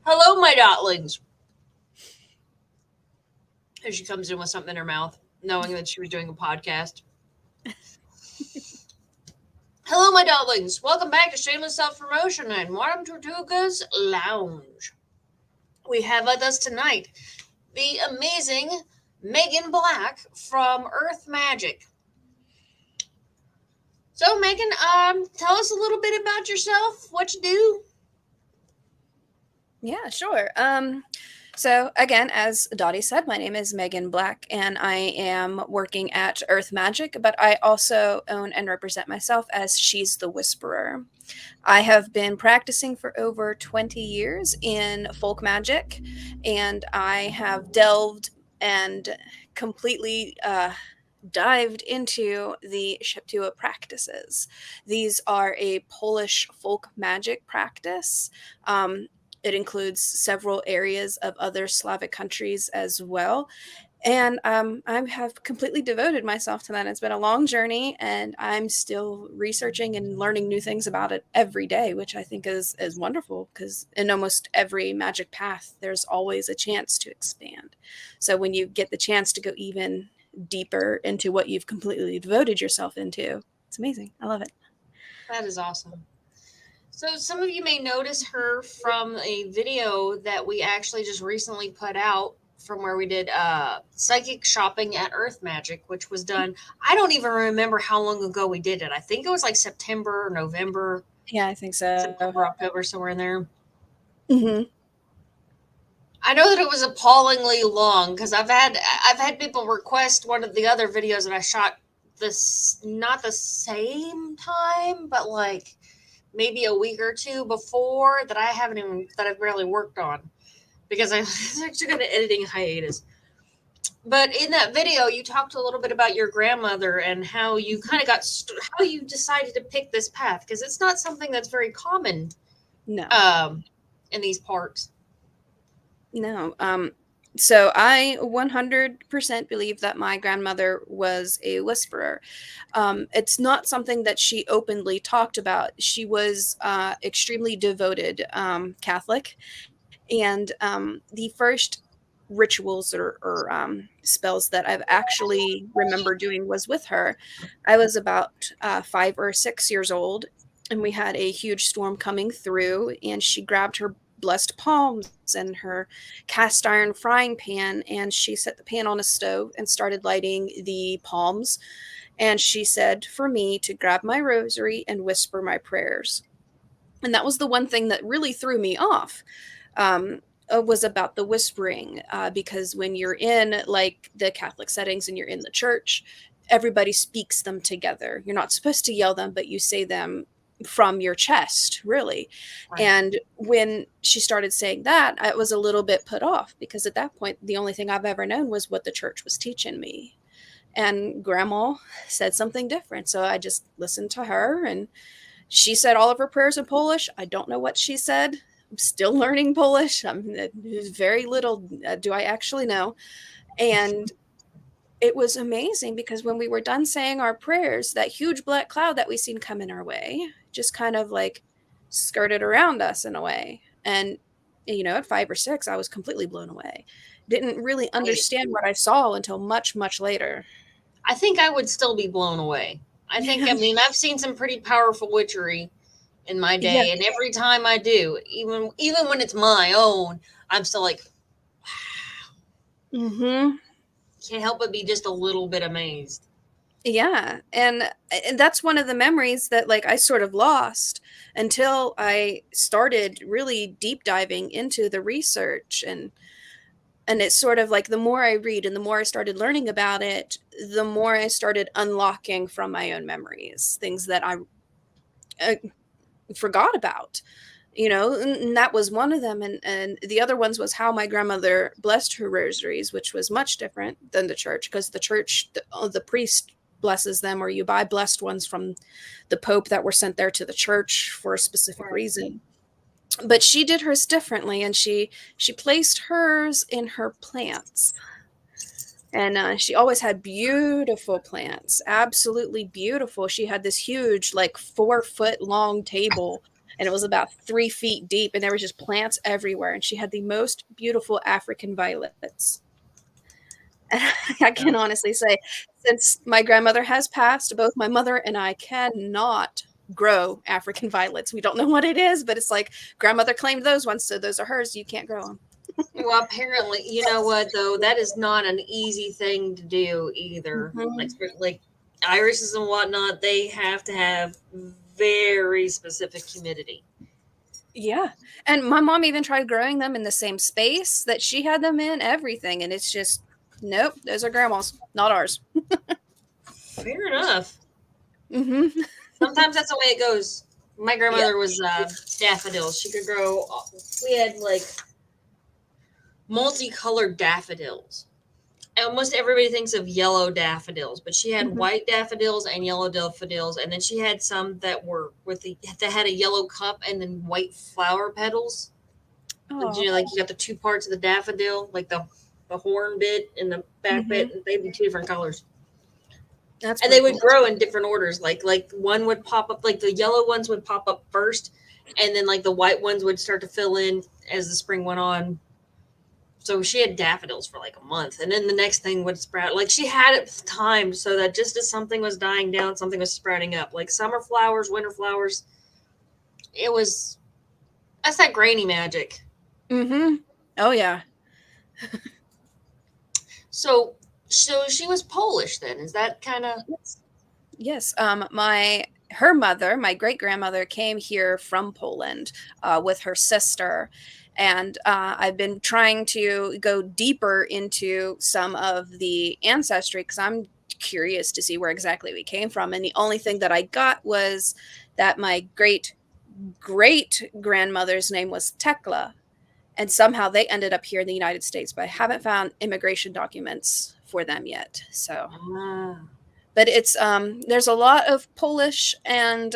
Hello, my Dottlings. Here she comes in with something in her mouth, knowing that she was doing a podcast. Hello, my Dottlings. Welcome back to Shameless Self-Promotion and Madame Tortuga's Lounge. We have with us tonight the amazing Meghan Black from Earth Magic. So, Meghan, tell us a little bit about yourself, what you do. Yeah, sure. So again, as Dottie said, my name is Meghan Black, and I am working at Earth Magic, but I also own and represent myself as She's the Whisperer. I have been practicing for over 20 years in folk magic, and I have delved and completely dived into the Szeptucha practices. These are a Polish folk magic practice. It includes several areas of other Slavic countries as well. And I have completely devoted myself to that. It's been a long journey, and I'm still researching and learning new things about it every day, which I think is wonderful because in almost every magic path, there's always a chance to expand. So when you get the chance to go even deeper into what you've completely devoted yourself into, it's amazing. I love it. That is awesome. So, some of you may notice her from a video that we actually just recently put out from where we did psychic shopping at Earth Magic, which was done. I don't even remember how long ago we did it. I think it was like September, November, Yeah, I think so. September, October, somewhere in there. Mm-hmm. I know that it was appallingly long because I've had people request one of the other videos that I shot this not the same time, but like maybe a week or two before that I've barely worked on because I took an editing hiatus. But in that video, you talked a little bit about your grandmother and how you kind of how you decided to pick this path because it's not something that's very common No. in these parts. No. So I 100% believe that my grandmother was a whisperer. It's not something that she openly talked about. She was extremely devoted Catholic, and the first rituals or spells that I've actually remember doing was with her. I was about 5 or 6 years old, and we had a huge storm coming through, and she grabbed her blessed palms and her cast iron frying pan, and she set the pan on a stove and started lighting the palms, and she said for me to grab my rosary and whisper my prayers. And that was the one thing that really threw me off. Was about the whispering, because when you're in like the Catholic settings and you're in the church, everybody speaks them together. You're not supposed to yell them, but you say them from your chest, really. Right. And when she started saying that, I was a little bit put off because at that point, the only thing I've ever known was what the church was teaching me. And grandma said something different. So I just listened to her, and she said all of her prayers in Polish. I don't know what she said. I'm still learning Polish. Very little do I actually know. And it was amazing because when we were done saying our prayers, that huge black cloud that we seen coming our way just kind of like skirted around us in a way. And, at 5 or 6, I was completely blown away. Didn't really understand what I saw until much, much later. I think I would still be blown away. I mean, I've seen some pretty powerful witchery in my Yeah. day, and every time I do, even when it's my own, I'm still like, wow. Mm-hmm. Can't help but be just a little bit amazed. Yeah, and that's one of the memories that like I sort of lost until I started really deep diving into the research, and it's sort of like the more I read and the more I started learning about it, the more I started unlocking from my own memories, things that I forgot about. And that was one of them, and the other ones was how my grandmother blessed her rosaries, which was much different than the church, because the church, the priest blesses them, or you buy blessed ones from the pope that were sent there to the church for a specific reason. But she did hers differently, and she placed hers in her plants. And she always had beautiful plants, absolutely beautiful. She had this huge, like 4-foot long table, and it was about 3 feet deep, and there was just plants everywhere. And she had the most beautiful African violets. And I can honestly say, since my grandmother has passed, both my mother and I cannot grow African violets. We don't know what it is, but it's like grandmother claimed those ones, so those are hers. You can't grow them. Well, apparently, you know what though? That is not an easy thing to do either. Like irises and whatnot, they have to have very specific humidity. Yeah. And my mom even tried growing them in the same space that she had them in, everything. And it's just, nope, those are grandma's, not ours. Fair enough. Mm-hmm. Sometimes that's the way it goes. My grandmother was daffodils. She could grow, we had like multicolored daffodils. Almost everybody thinks of yellow daffodils, but she had white daffodils and yellow daffodils, and then she had some that were that had a yellow cup and then white flower petals. Oh. You know, like you got the two parts of the daffodil, like the horn bit and the back bit, and they'd be two different colors. That's and they would cool. grow in different orders. Like one would pop up, like the yellow ones would pop up first, and then like the white ones would start to fill in as the spring went on. So she had daffodils for like a month, and then the next thing would sprout. Like she had it timed so that just as something was dying down, something was sprouting up. Like summer flowers, winter flowers. That's that granny magic. Mm-hmm. Oh yeah. So she was Polish then. Is that kind of? Yes. Her mother, my great grandmother, came here from Poland with her sister. And I've been trying to go deeper into some of the ancestry because I'm curious to see where exactly we came from. And the only thing that I got was that my great grandmother's name was Tekla. And somehow they ended up here in the United States, but I haven't found immigration documents for them yet. So, but it's there's a lot of Polish and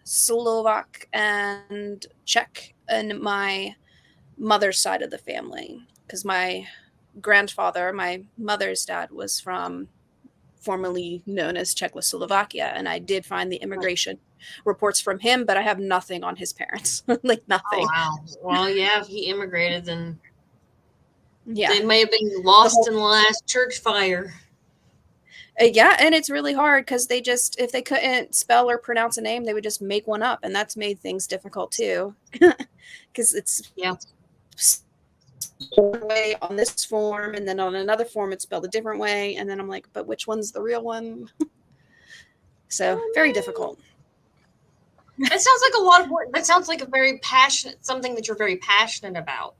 Slovak and Czech in my mother's side of the family, because my grandfather, my mother's dad, was from formerly known as Czechoslovakia, and I did find the immigration reports from him, but I have nothing on his parents. Like nothing. Oh, wow. Well, yeah, if he immigrated, then yeah, they may have been lost in the last church fire. Yeah, and it's really hard because they just, if they couldn't spell or pronounce a name, they would just make one up, and that's made things difficult too. Because it's way on this form, and then on another form it's spelled a different way, and then I'm like, but which one's the real one? So very difficult. That sounds like a lot of work. That sounds like something that you're very passionate about.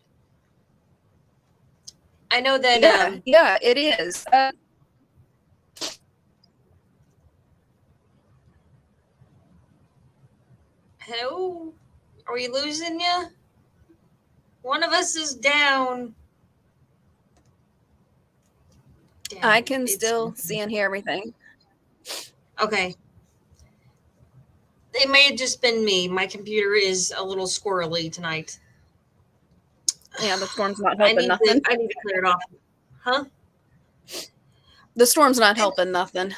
I know that. Yeah, it is. Hello? Are we losing you? One of us is down. I can still see and hear everything. Okay. It may have just been me. My computer is a little squirrely tonight. Yeah, the storm's not helping nothing. I need to clear it off. Huh? The storm's not helping nothing.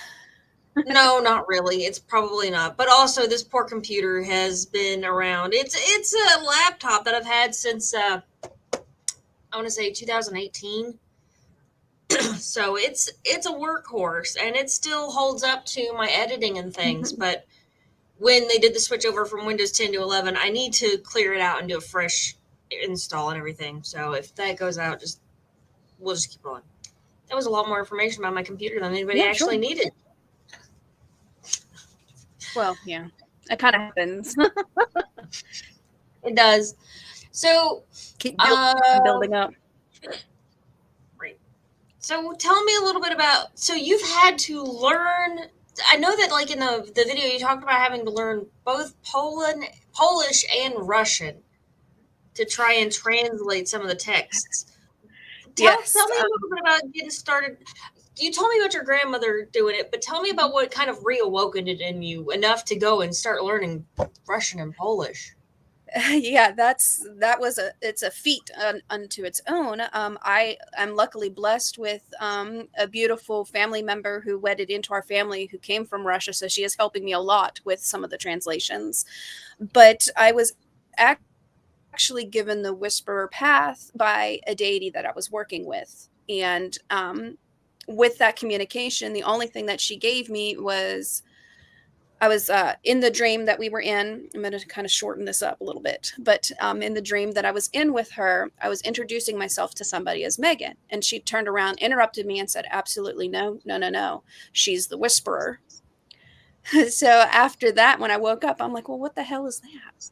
No, not really. It's probably not. But also, this poor computer has been around. It's a laptop that I've had since I want to say 2018. So it's a workhorse, and it still holds up to my editing and things. But when they did the switch over from Windows 10 to 11, I need to clear it out and do a fresh install and everything. So if that goes out, we'll just keep going. That was a lot more information about my computer than anybody actually needed. Well, yeah, it kind of happens. It does. So keep building up. Right. So tell me a little bit about. So you've had to learn. I know that, like in the video, you talked about having to learn both Polish and Russian to try and translate some of the texts. Tell me a little bit about getting started. You told me about your grandmother doing it, but tell me about what kind of reawoken it in you enough to go and start learning Russian and Polish. Yeah, it's a feat unto its own. I am luckily blessed with a beautiful family member who wedded into our family who came from Russia, so she is helping me a lot with some of the translations. But I was actually given the whisperer path by a deity that I was working with, and with that communication, the only thing that she gave me was I was in the dream that we were in. I'm going to kind of shorten this up a little bit, but in the dream that I was in with her, I was introducing myself to somebody as Megan, and she turned around, interrupted me, and said, "Absolutely no, no, no, no. She's the whisperer." So after that, when I woke up, I'm like, "Well, what the hell is that?"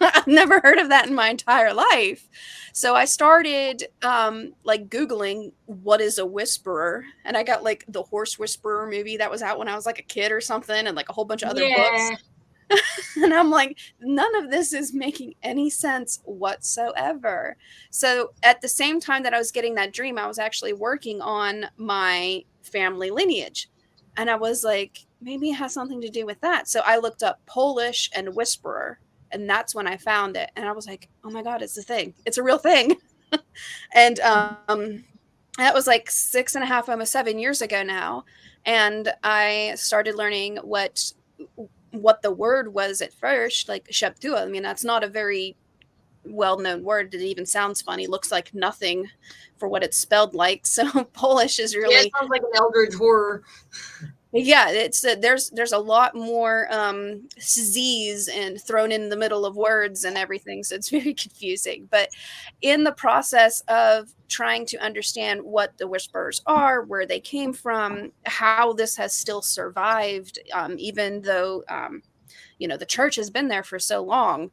I've never heard of that in my entire life. So I started like Googling what is a whisperer. And I got like the Horse Whisperer movie that was out when I was like a kid or something, and like a whole bunch of other books. Yeah. And I'm like, none of this is making any sense whatsoever. So at the same time that I was getting that dream, I was actually working on my family lineage. And I was like, maybe it has something to do with that. So I looked up Polish and whisperer, and that's when I found it. And I was like, oh my God, it's a thing. It's a real thing. And that was like 6.5, almost 7 years ago now. And I started learning what the word was at first, like shep-too-hah. I mean, that's not a very well-known word. It even sounds funny, looks like nothing for what it's spelled like. So Polish is Yeah, it really, sounds like an eldritch horror. yeah, it's there's a lot more z's and thrown in the middle of words and everything, so it's very confusing. But in the process of trying to understand what the whispers are, where they came from, how this has still survived, even though the church has been there for so long,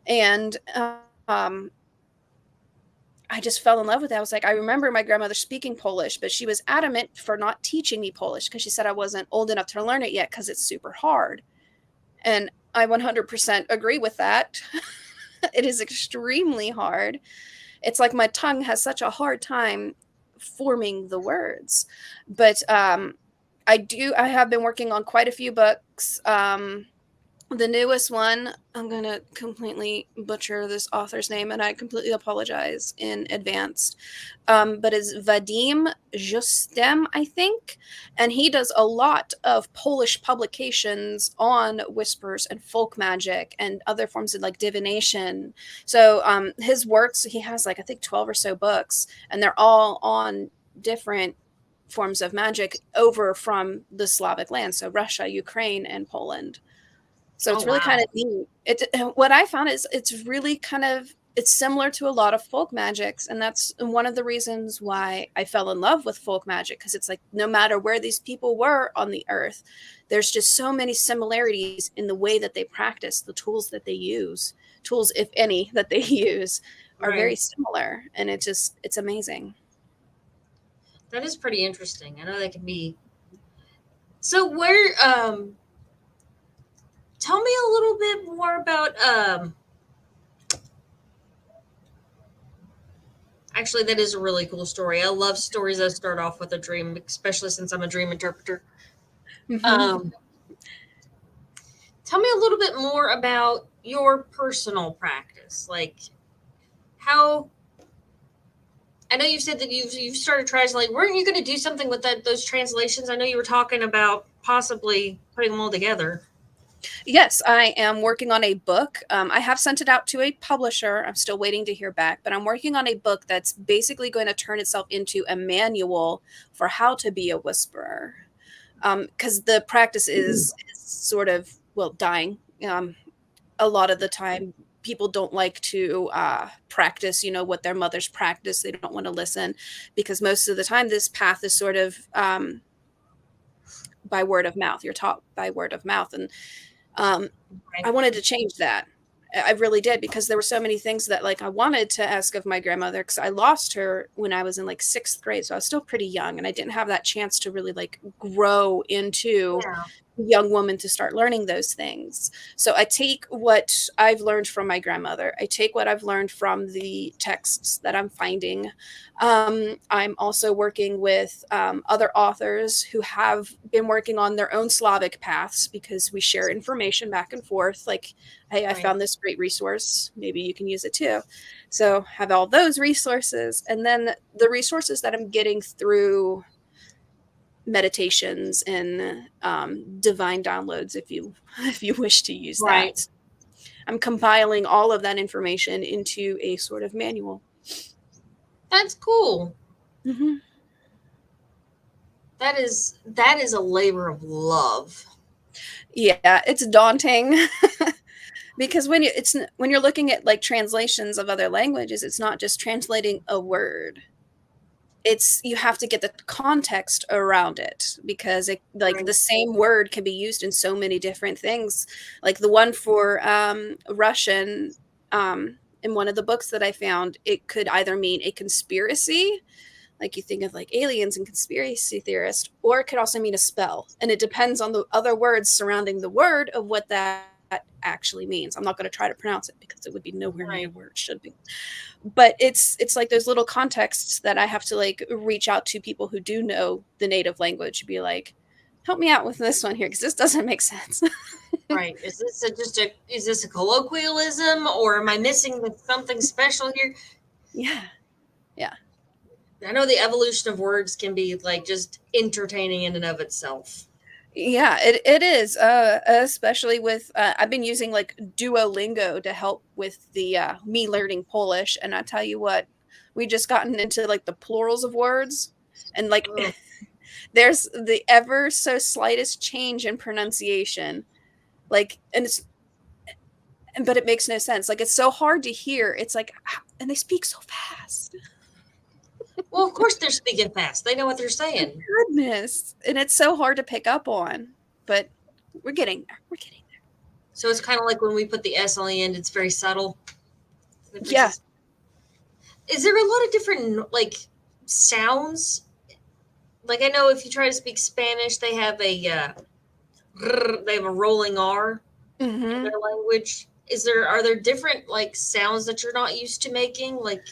and um, I just fell in love with it. I was like, I remember my grandmother speaking Polish, but she was adamant for not teaching me Polish because she said I wasn't old enough to learn it yet because it's super hard. And I 100% agree with that. It is extremely hard. It's like my tongue has such a hard time forming the words. But I have been working on quite a few books. The newest one, I'm going to completely butcher this author's name, and I completely apologize in advance. But it's Vadim Justem, I think. And he does a lot of Polish publications on whispers and folk magic and other forms of like divination. So his works, he has like, I think 12 or so books, and they're all on different forms of magic over from the Slavic land. So Russia, Ukraine, and Poland. So Oh it's really kind wow. of neat. What I found is it's really it's similar to a lot of folk magics, and that's one of the reasons why I fell in love with folk magic, because it's like no matter where these people were on the earth, there's just so many similarities in the way that they practice, the tools that they use, tools if any that they use are very Right. similar, and it's amazing. That is pretty interesting. I know that can be. So where tell me a little bit more about actually that is a really cool story. I love stories that start off with a dream, especially since I'm a dream interpreter. Hmm. Um tell me a little bit more about your personal practice. Like how I know you said that you've started translating. Weren't you going to do something with those translations? I know you were talking about possibly putting them all together. Yes, I am working on a book. I have sent it out to a publisher. I'm still waiting to hear back, but I'm working on a book that's basically going to turn itself into a manual for how to be a whisperer. Because the practice is sort of, well, dying. A lot of the time, people don't like to practice, what their mothers practice. They don't want to listen because most of the time, this path is sort of by word of mouth. You're taught by word of mouth. And um, I Right. wanted to change that. I really did, because there were so many things that like I wanted to ask of my grandmother, because I lost her when I was in like 6th grade. So I was still pretty young and I didn't have that chance to really like grow into Yeah. young woman to start learning those things. So I take what I've learned from my grandmother. I take what I've learned from the texts that I'm finding. I'm also working with other authors who have been working on their own Slavic paths, because we share information back and forth. Like, hey, I found this great resource. Maybe you can use it too. So have all those resources. And then the resources that I'm getting through meditations and divine downloads, if you wish to use that. I'm compiling all of that information into a sort of manual. That's cool. Mm-hmm. That is a labor of love. Yeah, it's daunting. Because when you're looking at like translations of other languages, it's not just translating a word. It's, you have to get the context around it, because it, like, the same word can be used in so many different things. Like the one for Russian, in one of the books that I found, it could either mean a conspiracy, like you think of like aliens and conspiracy theorists, or it could also mean a spell. And it depends on the other words surrounding the word of what that actually means. I'm not going to try to pronounce it because it would be nowhere near where it should be. But it's like those little contexts that I have to like reach out to people who do know the native language to be like, help me out with this one here, because this doesn't make sense. Right. Is this a colloquialism, or am I missing something special here? Yeah. I know the evolution of words can be like just entertaining in and of itself. Yeah, it is, especially with I've been using like Duolingo to help with the me learning Polish, and I tell you what, we just gotten into like the plurals of words, and like there's the ever so slightest change in pronunciation, like, but it makes no sense. Like, it's so hard to hear. It's like, and they speak so fast. Well, of course they're speaking fast. They know what they're saying. Goodness. And it's so hard to pick up on, but we're getting there. So it's kind of like when we put the S on the end, it's very subtle. Yeah. Is there a lot of different like sounds? Like, I know if you try to speak Spanish, they have a rolling R in their language. Are there different like sounds that you're not used to making? Like,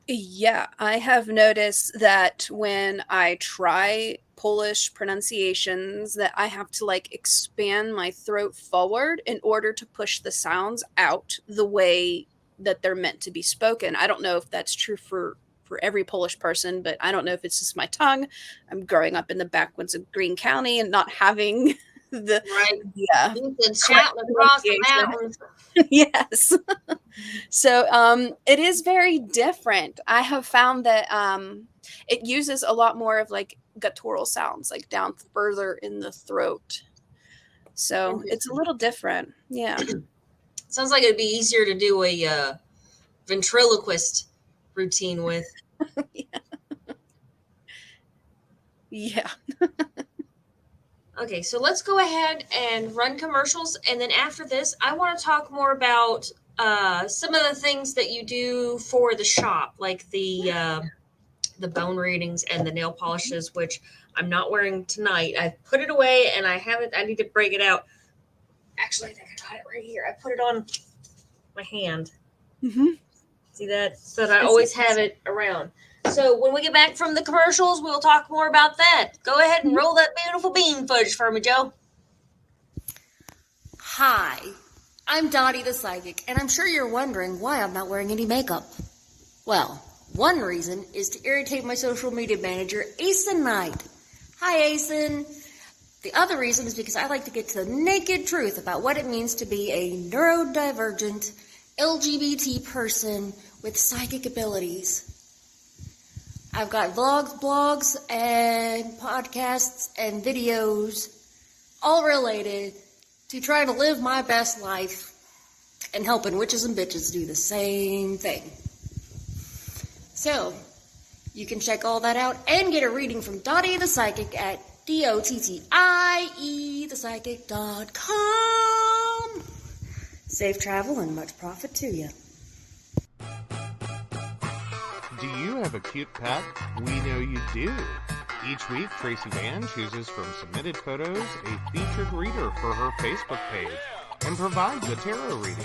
yeah, I have noticed that when I try Polish pronunciations, that I have to like expand my throat forward in order to push the sounds out the way that they're meant to be spoken. I don't know if that's true for every Polish person, but I don't know if it's just my tongue. I'm growing up in the backwoods of Greene County and not having the shouting across the mountains. Yes. So it is very different. I have found that it uses a lot more of like guttural sounds, like down further in the throat. So it's a little different. Yeah. Sounds like it'd be easier to do a ventriloquist routine with. Yeah. Okay, so let's go ahead and run commercials, and then after this, I want to talk more about some of the things that you do for the shop, like the bone readings and the nail polishes, which I'm not wearing tonight. I put it away, and I need to break it out. Actually, I think I got it right here. I put it on my hand. Mm-hmm. See that? So that I always have it around. So when we get back from the commercials, we'll talk more about that. Go ahead and roll that beautiful bean footage for me, Joe. Hi, I'm Dottie the Psychic, and I'm sure you're wondering why I'm not wearing any makeup. Well, one reason is to irritate my social media manager, Asen Knight. Hi, Asen. The other reason is because I like to get to the naked truth about what it means to be a neurodivergent LGBT person with psychic abilities. I've got vlogs, blogs, and podcasts and videos all related to trying to live my best life and helping witches and bitches do the same thing. So, you can check all that out and get a reading from Dottie the Psychic at DOTTIEthepsychic.com. Safe travel and much profit to you. Do you have a cute pet? We know you do. Each week, Tracy Vann chooses from submitted photos a featured reader for her Facebook page and provides a tarot reading.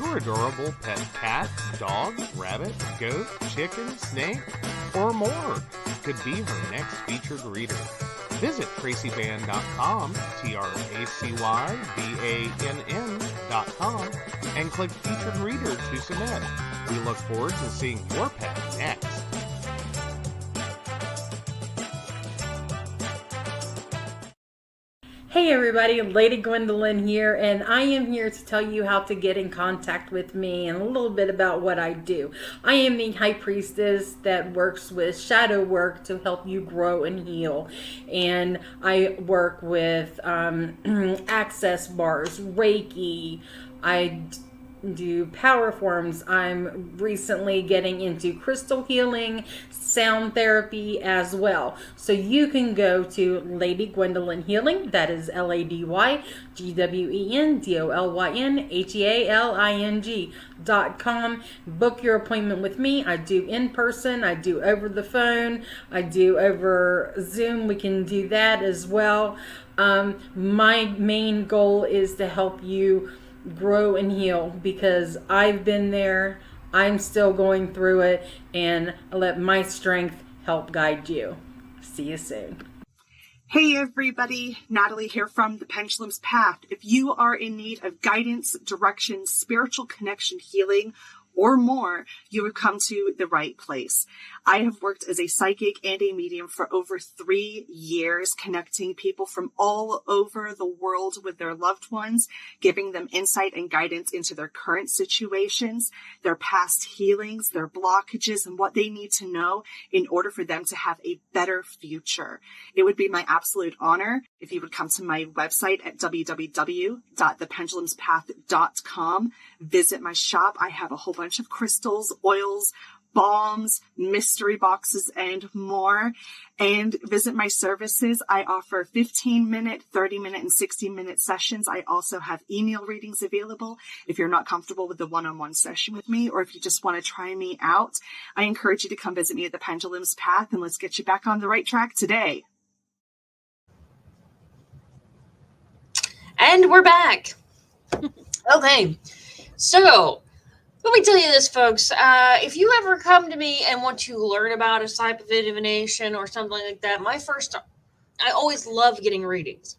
Your adorable pet cat, dog, rabbit, goat, chicken, snake, or more could be her next featured reader. Visit tracyvann.com, TracyBann.com, and click Featured Reader to submit. We look forward to seeing your pet next. Hey everybody, Lady Gwendolyn here, and I am here to tell you how to get in contact with me and a little bit about what I do. I am the High Priestess that works with shadow work to help you grow and heal. And I work with access bars, Reiki, I do power forms. I'm recently getting into crystal healing, sound therapy as well. So you can go to Lady Gwendolyn Healing, that is LadyGwendolynHealing.com. Book your appointment with me. I do in person, I do over the phone, I do over Zoom. We can do that as well. My main goal is to help you grow and heal, because I've been there, I'm still going through it, and I let my strength help guide you. See you soon. Hey everybody, Natalie here from The Pendulum's Path. If you are in need of guidance, direction, spiritual connection, healing, or more, you have come to the right place. I have worked as a psychic and a medium for over 3 years, connecting people from all over the world with their loved ones, giving them insight and guidance into their current situations, their past healings, their blockages, and what they need to know in order for them to have a better future. It would be my absolute honor if you would come to my website at www.thependulumspath.com. Visit my shop. I have a whole bunch of crystals, oils, balms, mystery boxes, and more. And visit my services. I offer 15-minute, 30-minute, and 60-minute sessions. I also have email readings available if you're not comfortable with the one-on-one session with me, or if you just want to try me out. I encourage you to come visit me at the Pendulum's Path, and let's get you back on the right track today. And we're back. Okay, so let me tell you this, folks. If you ever come to me and want to learn about a type of divination or something like that, I always love getting readings.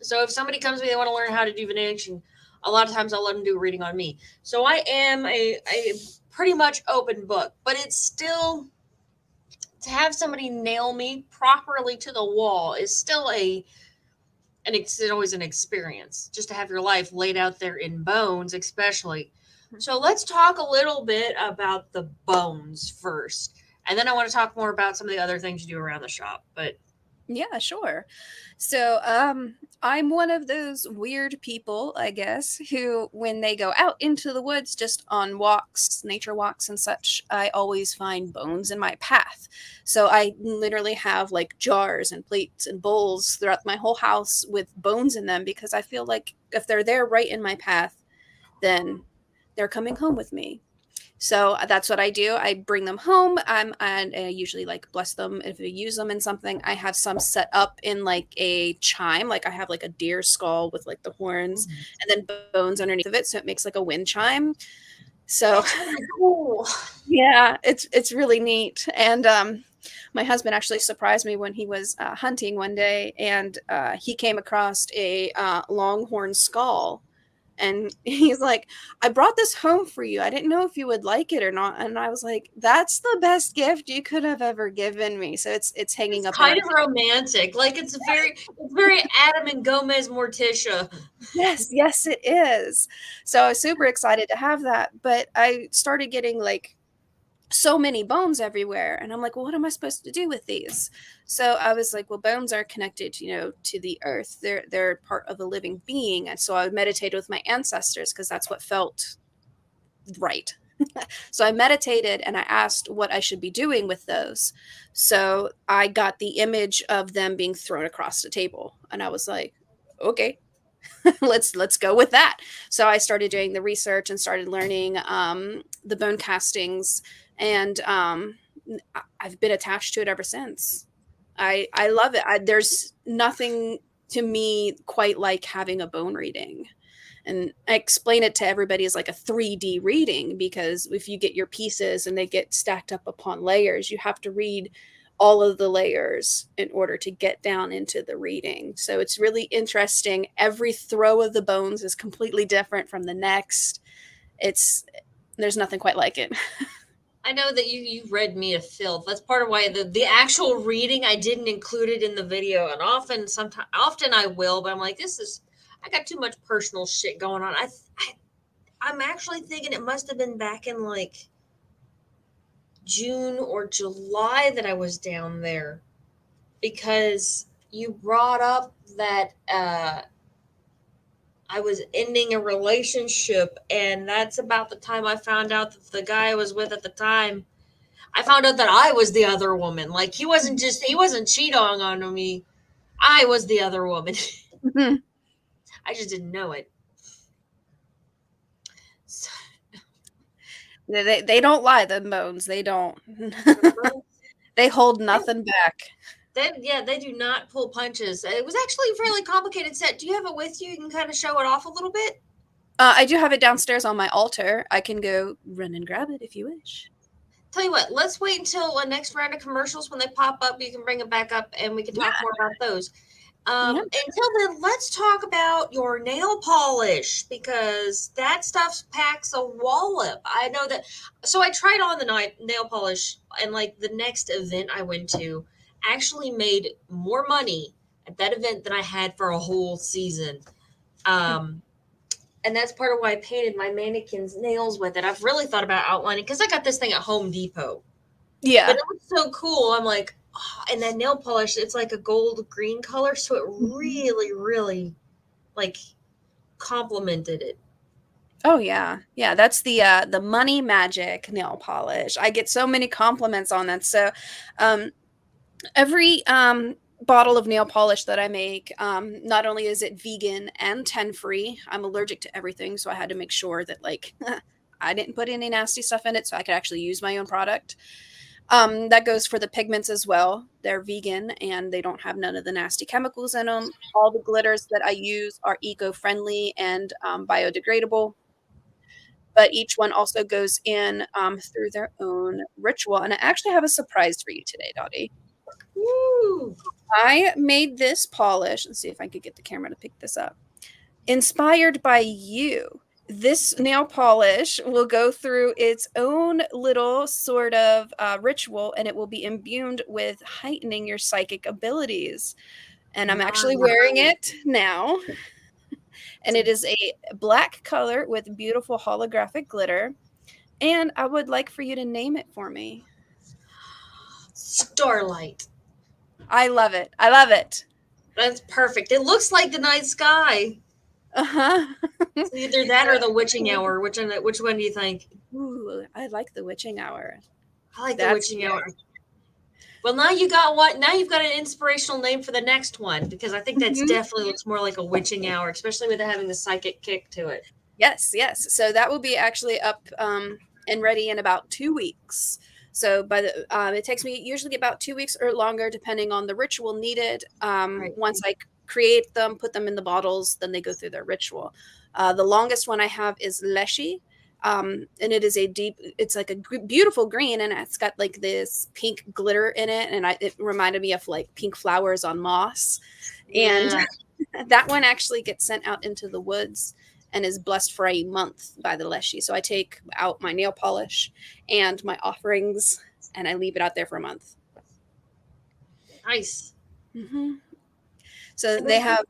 So if somebody comes to me, they want to learn how to do divination, a lot of times I'll let them do a reading on me. So I am a pretty much open book, but it's still, to have somebody nail me properly to the wall is still it's always an experience, just to have your life laid out there in bones, especially. So let's talk a little bit about the bones first. And then I want to talk more about some of the other things you do around the shop. But yeah, sure. So I'm one of those weird people, I guess, who when they go out into the woods just on walks, nature walks and such, I always find bones in my path. So I literally have like jars and plates and bowls throughout my whole house with bones in them, because I feel like if they're there right in my path, then they're coming home with me. So that's what I do. I bring them home. And I usually like bless them. If we use them in something, I have some set up in like a chime. Like I have like a deer skull with like the horns and then bones underneath of it. So it makes like a wind chime. So cool. Yeah, it's really neat. And my husband actually surprised me when he was hunting one day, and he came across a longhorn skull. And he's like, I brought this home for you. I didn't know if you would like it or not. And I was like, that's the best gift you could have ever given me. So it's hanging up. Kind of romantic. Like it's very Adam and Gomez Morticia. Yes, it is. So I was super excited to have that. But I started getting like so many bones everywhere. And I'm like, well, what am I supposed to do with these? So I was like, well, bones are connected, to the earth. They're part of a living being. And so I meditated with my ancestors because that's what felt right. So I meditated and I asked what I should be doing with those. So I got the image of them being thrown across the table. And I was like, okay, let's go with that. So I started doing the research and started learning the bone castings. And I've been attached to it ever since. I love it. There's nothing to me quite like having a bone reading. And I explain it to everybody as like a 3D reading, because if you get your pieces and they get stacked up upon layers, you have to read all of the layers in order to get down into the reading. So it's really interesting. Every throw of the bones is completely different from the next. There's nothing quite like it. I know that you read me to filth. That's part of why the actual reading I didn't include it in the video, and often I will, but I'm like, I got too much personal shit going on. I'm actually thinking it must have been back in like June or July that I was down there, because you brought up that I was ending a relationship, and that's about the time I found out that the guy I was with at the time, I found out that I was the other woman. Like, he wasn't cheating on me. I was the other woman. I just didn't know it. So, They don't lie, the bones. They don't. They hold nothing back. they do not pull punches. It was actually a fairly complicated set. Do you have it with you? You can kind of show it off a little bit. I do have it downstairs on my altar. I can go run and grab it if you wish. Tell you what, let's wait until the next round of commercials. When they pop up, you can bring them back up and we can talk more about those. Until then, let's talk about your nail polish, because that stuff packs a wallop. I know that. So I tried on the nail polish, and like the next event I went to actually made more money at that event than I had for a whole season. And that's part of why I painted my mannequin's nails with it. I've really thought about outlining, because I got this thing at Home Depot. Yeah. But it was so cool. I'm like, oh, and that nail polish, it's like a gold green color. So it really, really like complemented it. Oh yeah. Yeah, that's the Money Magic nail polish. I get so many compliments on that. So every bottle of nail polish that I make, not only is it vegan and 10 free, I'm allergic to everything, so I had to make sure that like I didn't put any nasty stuff in it so I could actually use my own product. That goes for the pigments as well. They're vegan and they don't have none of the nasty chemicals in them. All the glitters that I use are eco-friendly and biodegradable. But each one also goes in through their own ritual. And I actually have a surprise for you today, Dottie. Woo! I made this polish. Let's see if I could get the camera to pick this up. Inspired by you. This nail polish will go through its own little sort of ritual, and it will be imbued with heightening your psychic abilities. And I'm actually wearing it now. And it is a black color with beautiful holographic glitter. And I would like for you to name it for me. Starlight. I love it. I love it. That's perfect. It looks like the night sky. Uh-huh. It's either that or the witching hour. Which one do you think? Ooh, I like the witching hour. I like the witching hour. Well, now you got one. Now you've got an inspirational name for the next one, because I think that's definitely looks more like a witching hour, especially with it having the psychic kick to it. Yes, yes. So that will be actually up and ready in about 2 weeks. So by the it takes me usually about 2 weeks or longer, depending on the ritual needed. Once I create them, put them in the bottles, then they go through their ritual. The longest one I have is Leshy. And it is it's like a beautiful green, and it's got like this pink glitter in it. And it reminded me of like pink flowers on moss. And that one actually gets sent out into the woods and is blessed for a month by the Leshy. So I take out my nail polish and my offerings and I leave it out there for a month. Nice. Mm-hmm. So they have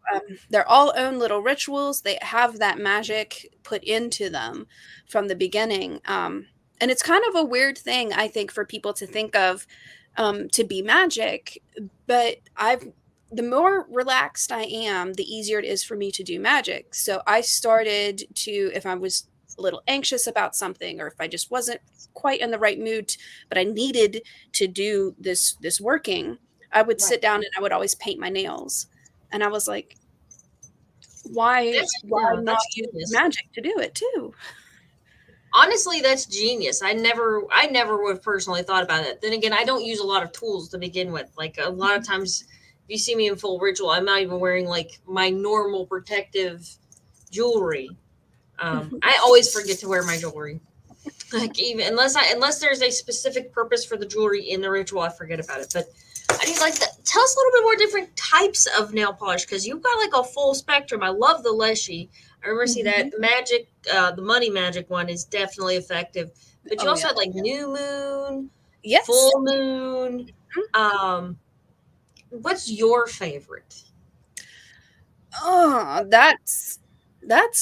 their all own little rituals. They have that magic put into them from the beginning. And it's kind of a weird thing, I think, for people to think of to be magic. But the more relaxed I am, the easier it is for me to do magic. So I started to, if I was a little anxious about something, or if I just wasn't quite in the right mood, but I needed to do this working, I would sit down and I would always paint my nails. And I was like, why not use magic to do it too? Honestly, that's genius. I never would have personally thought about it. Then again, I don't use a lot of tools to begin with. Like a lot of times, if you see me in full ritual, I'm not even wearing like my normal protective jewelry. I always forget to wear my jewelry. Like even unless there's a specific purpose for the jewelry in the ritual, I forget about it. But I need like that. Tell us a little bit more different types of nail polish because you've got like a full spectrum. I love the Leshy. I remember see that magic, the money magic one is definitely effective. But you also had like new moon, Yes. full moon. What's your favorite? Oh, that's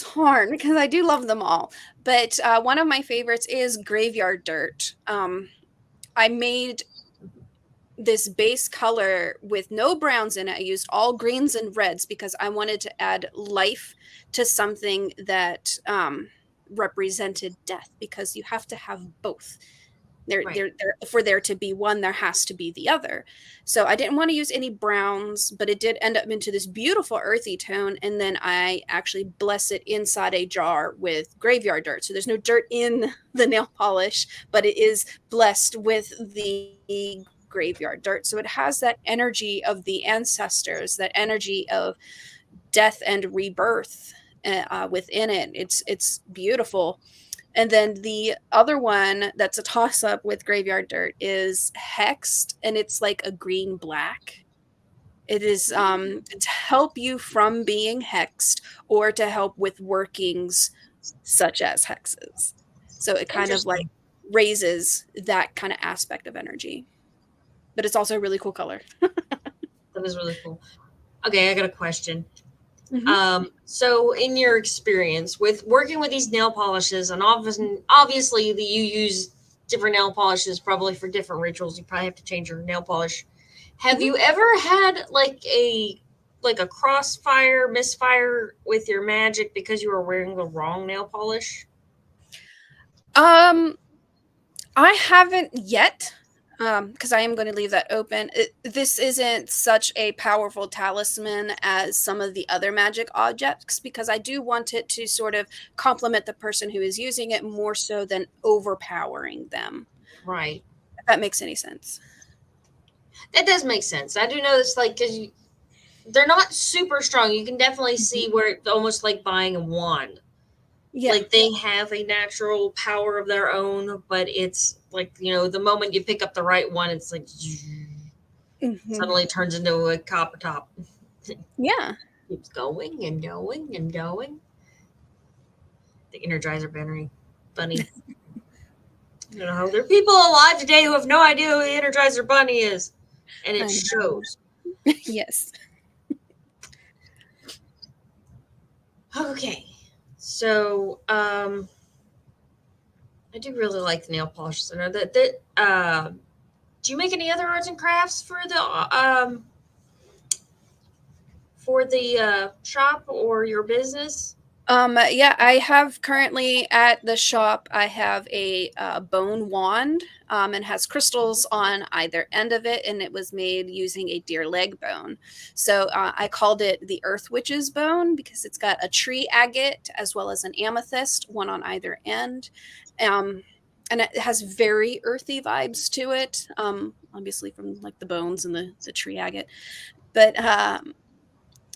hard because I do love them all. But one of my favorites is graveyard dirt. I made this base color with no browns in it. I used all greens and reds because I wanted to add life to something that represented death because you have to have both. For there to be one, there has to be the other. So I didn't want to use any browns, but it did end up into this beautiful earthy tone. And then I actually bless it inside a jar with graveyard dirt. So there's no dirt in the nail polish, but it is blessed with the graveyard dirt. So it has that energy of the ancestors, that energy of death and rebirth within it. It's beautiful. And then the other one that's a toss-up with graveyard dirt is hexed, and it's like a green black. It is to help you from being hexed or to help with workings such as hexes. So it kind of like raises that kind of aspect of energy. But it's also a really cool color. That is really cool. Okay, I got a question. So in your experience with working with these nail polishes, and obviously you use different nail polishes probably for different rituals, you probably have to change your nail polish. Have you ever had like a misfire with your magic because you were wearing the wrong nail polish? I haven't yet. Because I am going to leave that open. This isn't such a powerful talisman as some of the other magic objects because I do want it to sort of complement the person who is using it more so than overpowering them. Right. If that makes any sense. That does make sense. I do know this, like, because they're not super strong. You can definitely see where it's almost like buying a wand. Yeah. Like they have a natural power of their own, but it's like, the moment you pick up the right one, it's like suddenly turns into a copper top. Yeah. Keeps going and going and going. The Energizer Bunny. There are people alive today who have no idea who the Energizer Bunny is. And it shows. Yes. Okay. So, I do really like the nail polishes. I know that do you make any other arts and crafts for the shop or your business? Yeah, I have currently at the shop, I have a bone wand and has crystals on either end of it, and it was made using a deer leg bone. So I called it the Earth Witch's bone because it's got a tree agate as well as an amethyst, one on either end. And it has very earthy vibes to it, obviously from like the bones and the tree agate. But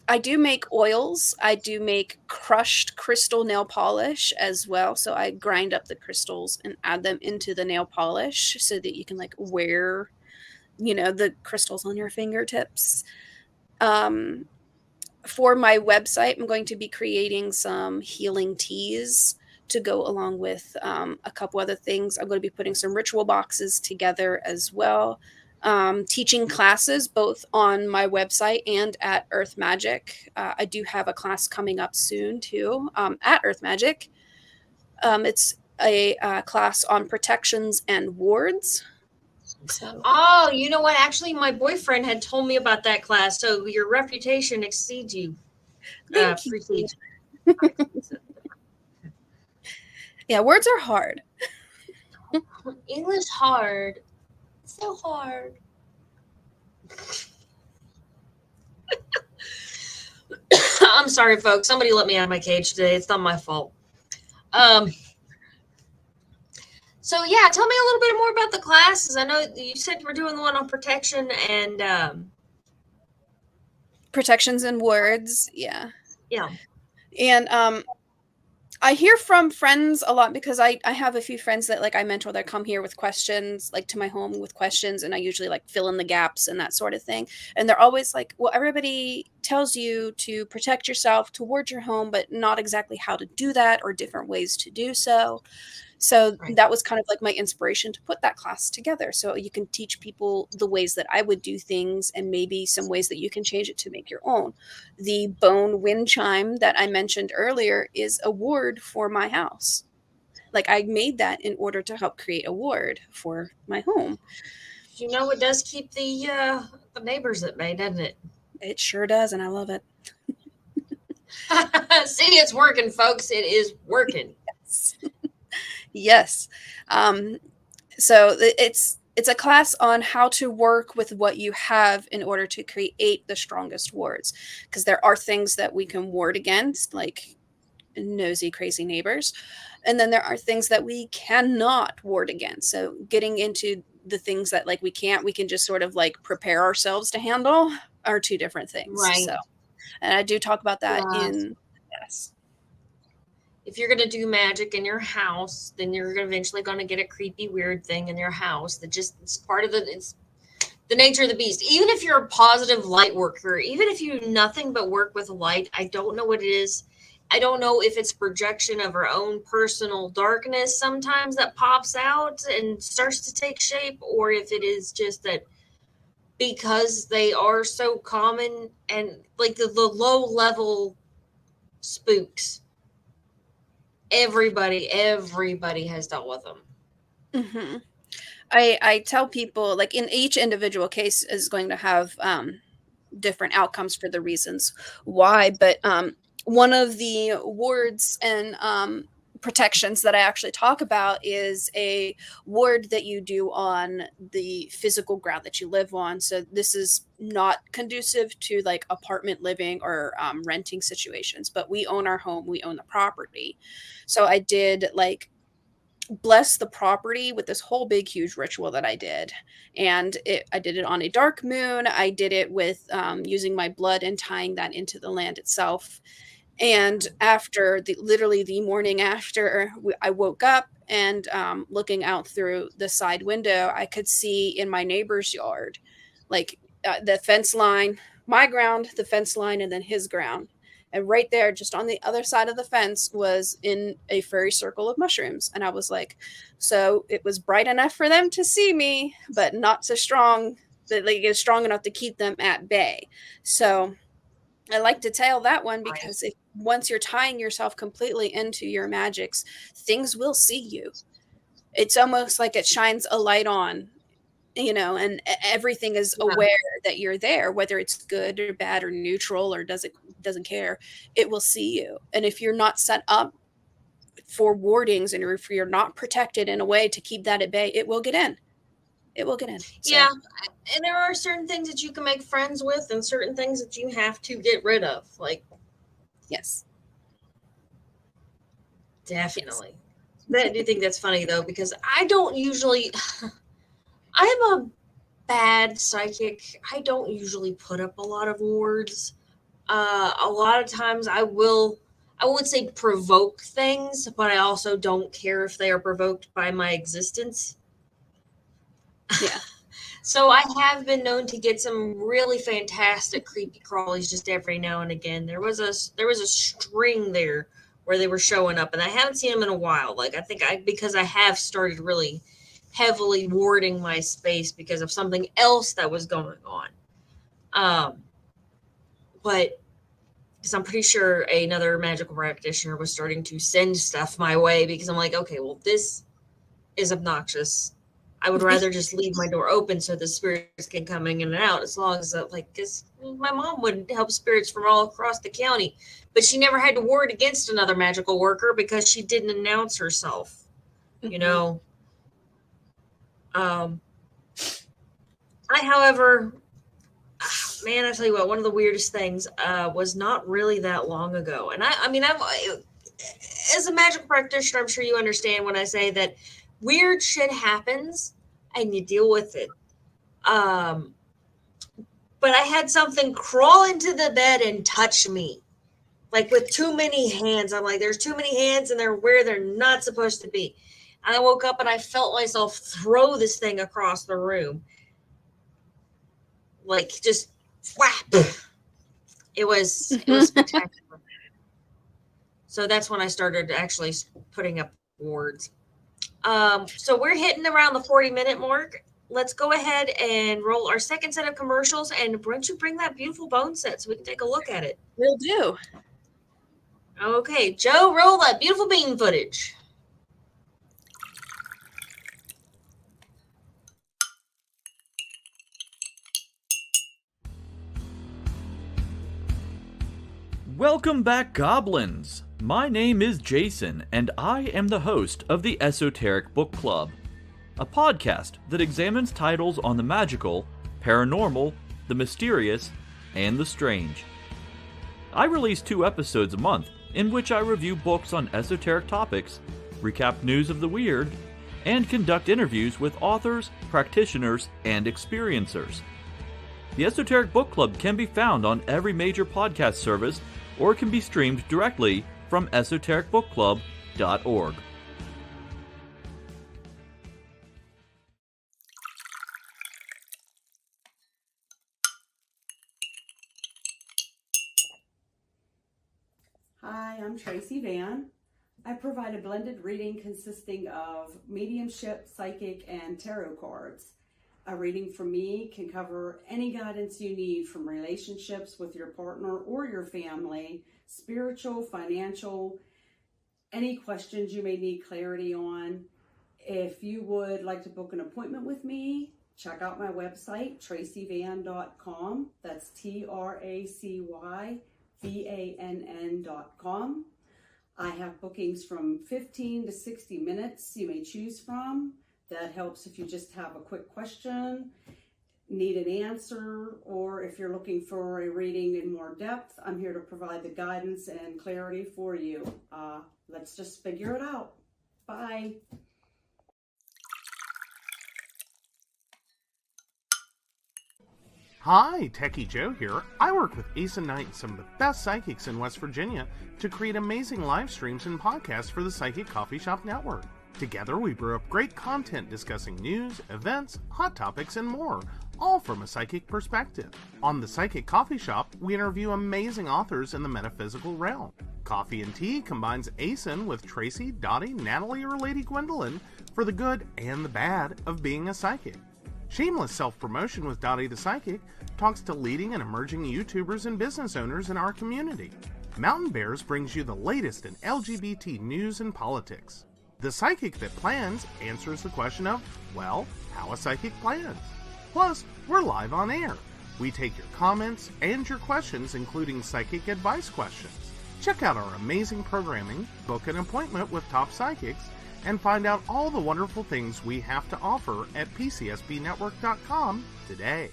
I do make oils. I do make crushed crystal nail polish as well. So I grind up the crystals and add them into the nail polish so that you can like wear, the crystals on your fingertips. For my website, I'm going to be creating some healing teas to go along with a couple other things. I'm going to be putting some ritual boxes together as well. Teaching classes both on my website and at Earth Magic. I do have a class coming up soon too at Earth Magic. It's a class on protections and wards. So. Oh, you know what? Actually, my boyfriend had told me about that class. So your reputation exceeds you. Thank you. Yeah, words are hard. English hard. So hard. I'm sorry, folks. Somebody let me out of my cage today. It's not my fault. So yeah, tell me a little bit more about the classes. I know you said you were doing the one on protection and Protections and words. Yeah. yeah. And I hear from friends a lot because I have a few friends that like I mentor that come here with questions, like to my home with questions, and I usually like fill in the gaps and that sort of thing. And they're always like, well, everybody tells you to protect yourself towards your home, but not exactly how to do that or different ways to do so. So Right. that was kind of like my inspiration to put that class together. So you can teach people the ways that I would do things and maybe some ways that you can change it to make your own. The bone wind chime that I mentioned earlier is a ward for my house. Like I made that in order to help create a ward for my home. You know, it does keep the neighbors at bay, doesn't it? It sure does, and I love it. See, it's working, folks. It is working. Yes. Yes. So it's a class on how to work with what you have in order to create the strongest wards. Because there are things that we can ward against, like nosy, crazy neighbors. And then there are things that we cannot ward against. So getting into the things that like we can just sort of like prepare ourselves to handle are two different things. Right. So, and I do talk about that Yeah. in, yes. If you're gonna do magic in your house, then you're eventually gonna get a creepy, weird thing in your house that just it's part of it's the nature of the beast. Even if you're a positive light worker, even if you do nothing but work with light, I don't know what it is. I don't know if it's projection of our own personal darkness sometimes that pops out and starts to take shape, or if it is just that because they are so common and like the low level spooks. Everybody has dealt with them. Mm-hmm. I tell people like in each individual case is going to have different outcomes for the reasons why, but one of the wards and protections that I actually talk about is a ward that you do on the physical ground that you live on. So this is not conducive to like apartment living or renting situations, but we own our home, we own the property. So I did like bless the property with this whole big huge ritual that I did, and I did it on a dark moon. I did it with using my blood and tying that into the land itself. And after literally the morning after I woke up and looking out through the side window, I could see in my neighbor's yard, like the fence line, my ground, the fence line, and then his ground. And right there, just on the other side of the fence, was in a fairy circle of mushrooms. And I was like, so it was bright enough for them to see me, but not so strong that like it's strong enough to keep them at bay. So I like to tell that one because if once you're tying yourself completely into your magics, things will see you. It's almost like it shines a light on, and everything is aware that you're there, whether it's good or bad or neutral or doesn't care. It will see you. And if you're not set up for wardings and if you're not protected in a way to keep that at bay, it will get in. It will get in. So. Yeah. And there are certain things that you can make friends with and certain things that you have to get rid of. Like, yes. Definitely. Yes. I do think that's funny though, because I don't usually, I'm a bad psychic. I don't usually put up a lot of wards. A lot of times I won't say provoke things, but I also don't care if they are provoked by my existence. Yeah. So I have been known to get some really fantastic creepy crawlies just every now and again. There was a string there where they were showing up, and I haven't seen them in a while. Like because I have started really heavily warding my space because of something else that was going on. But because I'm pretty sure another magical practitioner was starting to send stuff my way because I'm like, okay, well, this is obnoxious. I would rather just leave my door open so the spirits can come in and out as long as because my mom would help spirits from all across the county, but she never had to ward against another magical worker because she didn't announce herself, I, however, man, I tell you what, one of the weirdest things was not really that long ago. And I mean, as a magical practitioner, I'm sure you understand when I say that weird shit happens and you deal with it. But I had something crawl into the bed and touch me, like with too many hands. I'm like, there's too many hands and they're where they're not supposed to be. And I woke up and I felt myself throw this thing across the room. Like just whap. It was spectacular. So that's when I started actually putting up words. So we're hitting around the 40-minute mark. Let's go ahead and roll our second set of commercials. And why don't you bring that beautiful bone set so we can take a look at it? Will do. Okay, Joe, roll that beautiful bean footage. Welcome back, goblins! My name is Jason, and I am the host of the Esoteric Book Club, a podcast that examines titles on the magical, paranormal, the mysterious, and the strange. I release 2 episodes a month in which I review books on esoteric topics, recap news of the weird, and conduct interviews with authors, practitioners, and experiencers. The Esoteric Book Club can be found on every major podcast service or can be streamed directly from esotericbookclub.org. Hi, I'm Tracy Van. I provide a blended reading consisting of mediumship, psychic, and tarot cards. A reading from me can cover any guidance you need from relationships with your partner or your family, spiritual, financial, any questions you may need clarity on. If you would like to book an appointment with me, check out my website, tracyvann.com. That's TracyVann.com. I have bookings from 15 to 60 minutes you may choose from. That helps if you just have a quick question, need an answer, or if you're looking for a reading in more depth, I'm here to provide the guidance and clarity for you. Let's just figure it out. Bye. Hi, Techie Joe here. I work with Ace and Knight, some of the best psychics in West Virginia, to create amazing live streams and podcasts for the Psychic Coffee Shop Network. Together, we brew up great content discussing news, events, hot topics, and more, all from a psychic perspective. On the Psychic Coffee Shop, we interview amazing authors in the metaphysical realm. Coffee and Tea combines ASIN with Tracy, Dottie, Natalie, or Lady Gwendolyn for the good and the bad of being a psychic. Shameless Self-Promotion with Dottie the Psychic talks to leading and emerging YouTubers and business owners in our community. Mountain Bears brings you the latest in LGBT news and politics. The Psychic That Plans answers the question of, well, how a psychic plans. Plus, we're live on air. We take your comments and your questions, including psychic advice questions. Check out our amazing programming, book an appointment with top psychics, and find out all the wonderful things we have to offer at PCSBnetwork.com today.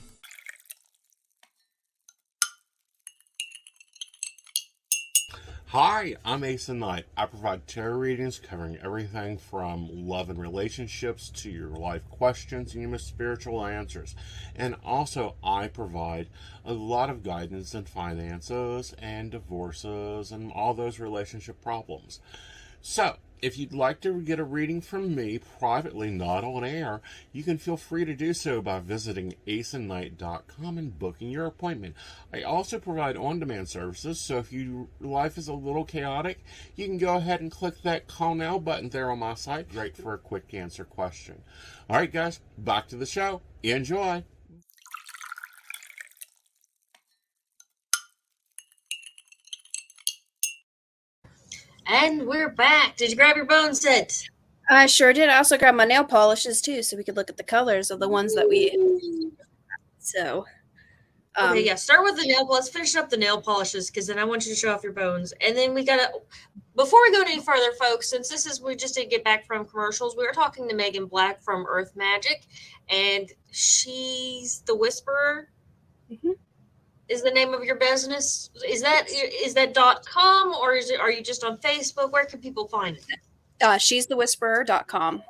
Hi, I'm Ace and Knight. I provide tarot readings covering everything from love and relationships to your life questions and your most spiritual answers. And also, I provide a lot of guidance in finances and divorces and all those relationship problems. So, if you'd like to get a reading from me privately, not on air, you can feel free to do so by visiting aceandknight.com and booking your appointment. I also provide on-demand services, so if your life is a little chaotic, you can go ahead and click that call now button there on my site. Great for a quick answer question. All right, guys, back to the show. Enjoy. And we're back. Did you grab your bone set? I sure did. I also grabbed my nail polishes too, so we could look at the colors of the ones that we. So. Okay, yeah. Start with the nail. Let's finish up the nail polishes because then I want you to show off your bones. And then we gotta. Before we go any further, folks, since this is we just did get back from commercials, we were talking to Meghan Black from Earth Magic, and she's the Whisperer. Mm-hmm. Is the name of your business? Is that .com or are you just on Facebook? Where can people find it? She's the Whisperer.com.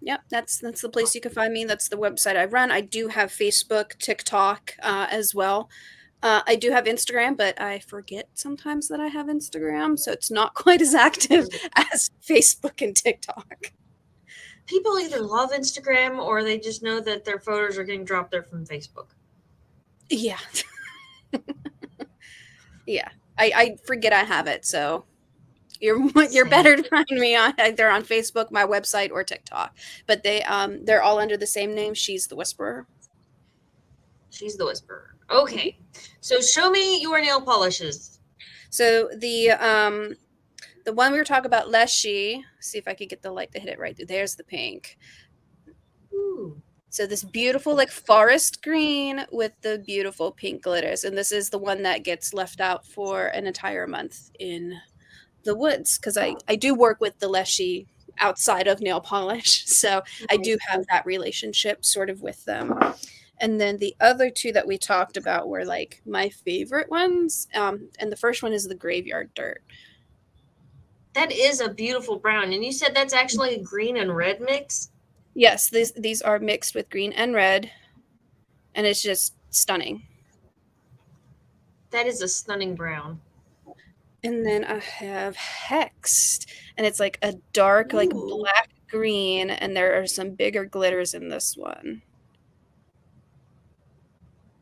Yep, that's the place you can find me. That's the website I run. I do have Facebook, TikTok as well. I do have Instagram, but I forget sometimes that I have Instagram, so it's not quite as active as Facebook and TikTok. People either love Instagram or they just know that their photos are getting dropped there from Facebook. Yeah. Yeah. I forget I have it, so you're better to find me on either on Facebook, my website, or TikTok. But they're all under the same name. She's the Whisperer. She's the Whisperer. Okay. So show me your nail polishes. So the one we were talking about, Leshy, see if I could get the light to hit it right through. There's the pink. Ooh. So this beautiful like forest green with the beautiful pink glitters. And this is the one that gets left out for an entire month in the woods, because I do work with the Leshy outside of nail polish. So I do have that relationship sort of with them. And then the other two that we talked about were like my favorite ones. And the first one is the Graveyard Dirt. That is a beautiful brown. And you said that's actually a green and red mix? Yes, these are mixed with green and red. And it's just stunning. That is a stunning brown. And then I have Hexed. And it's like a dark, like black green. And there are some bigger glitters in this one.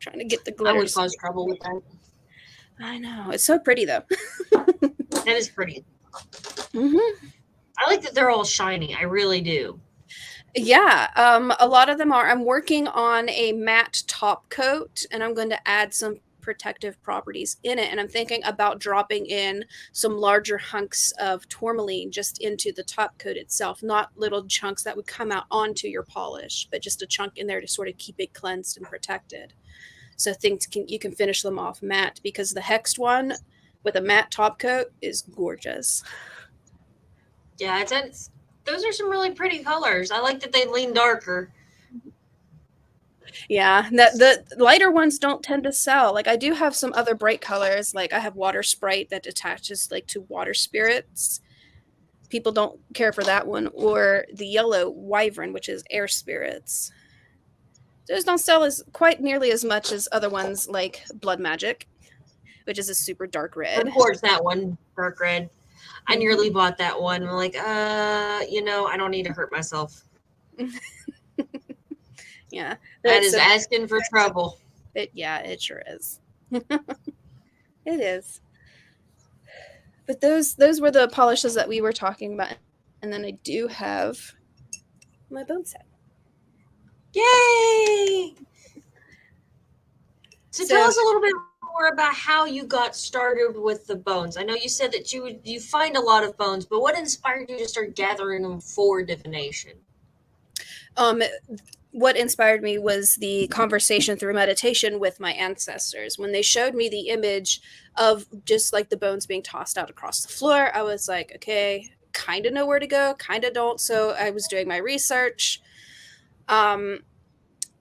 Trying to get the glitters. I would cause trouble with that. I know. It's so pretty, though. That is pretty. Mm-hmm. I like that they're all shiny. I really do. Yeah. A lot of them are. I'm working on a matte top coat, and I'm going to add some protective properties in it. And I'm thinking about dropping in some larger hunks of tourmaline just into the top coat itself, not little chunks that would come out onto your polish, but just a chunk in there to sort of keep it cleansed and protected. So you can finish them off matte, because the Hexed one with a matte top coat is gorgeous. Yeah, those are some really pretty colors. I like that they lean darker. Yeah, the lighter ones don't tend to sell. Like I do have some other bright colors. Like I have Water Sprite that attaches like to water spirits. People don't care for that one. Or the yellow Wyvern, which is air spirits. Those don't sell as quite nearly as much as other ones like Blood Magic, which is a super dark red. Of course, that one, dark red. I nearly bought that one. I'm like, I don't need to hurt myself. Yeah. That is asking for trouble. It sure is. It is. But those were the polishes that we were talking about. And then I do have my bone set. Yay! So tell us a little bit more about how you got started with the bones. I know you said that you find a lot of bones, but what inspired you to start gathering them for divination? What inspired me was the conversation through meditation with my ancestors. When they showed me the image of just like the bones being tossed out across the floor, I was like, okay, kind of know where to go, kind of don't. So I was doing my research.